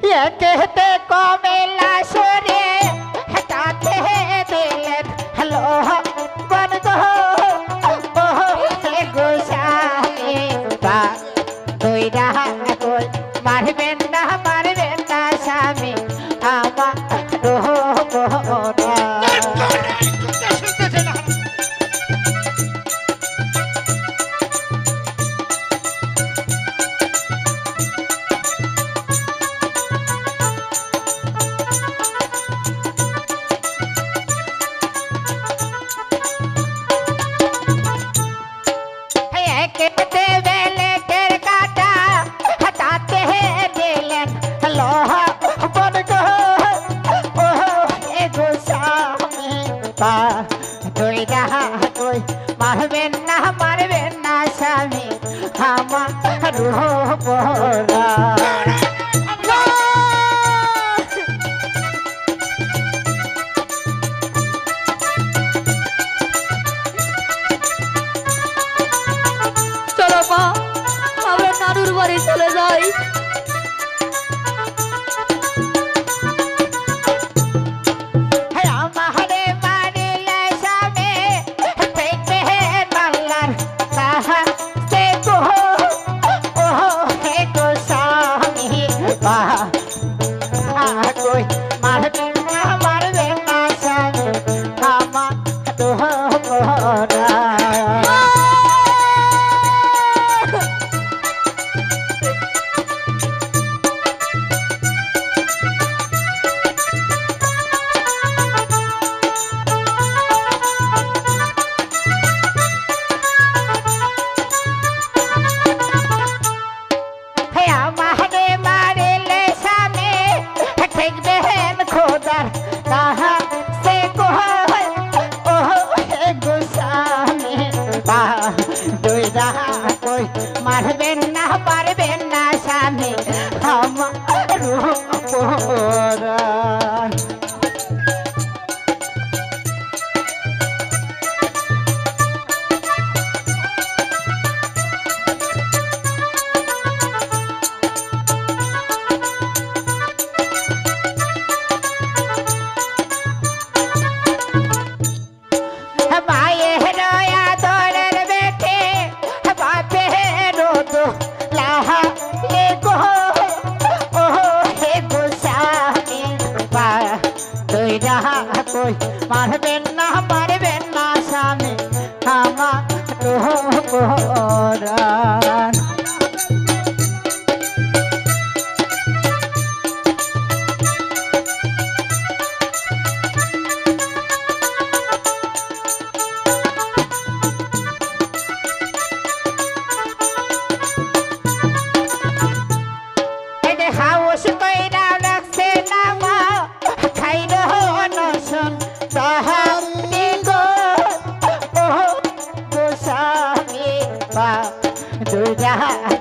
कहते कमेला सुरे हटाते दिलन हेलो बन गो गोसाई बा দুই রাহা কই মারবেন না স্বামী আমার রোহবরা মারবেন না স্বামী আমার রোহবরা চলো মা আমরা নানুর বাড়ি চলে যাই। মারবেন না পারবেন না স্বামী আমার রোহবরা মারবেন না পারবেন না স্বামী আমার রোহবরা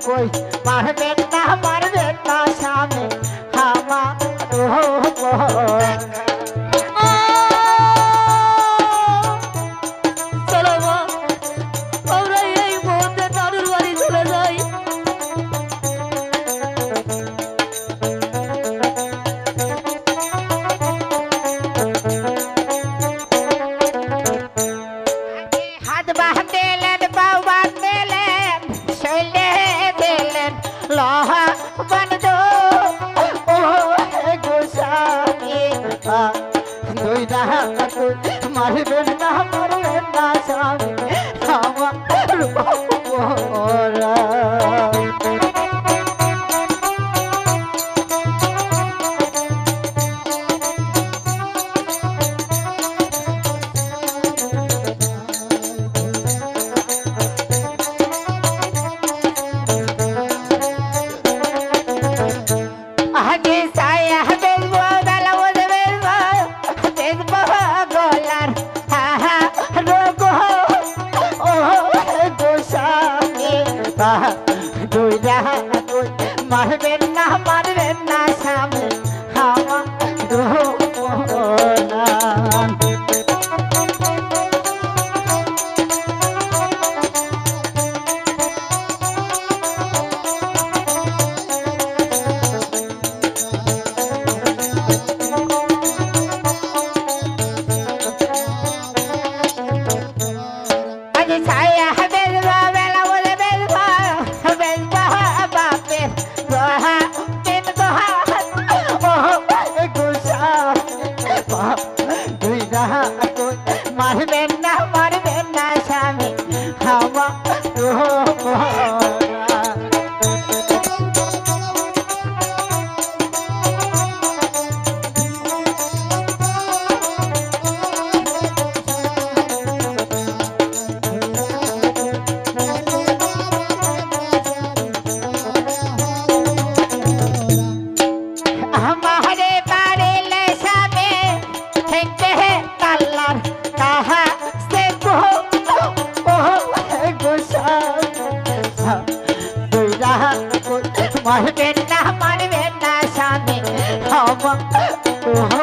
কই মারবেন না স্বামী আমার রোহবরা চলো মা আমরা এই মুহূর্তে নানুর বাড়ি চলে যাই। হাত বাঁধলেন পাও বাঁধলেন শৈলে দিলেন লোহা বন্ধ ও গোসাই দুই রাহা মারবেন না স্বামী আমার রোহবরা মারবেন না স্বামী আমার রোহবরা আমার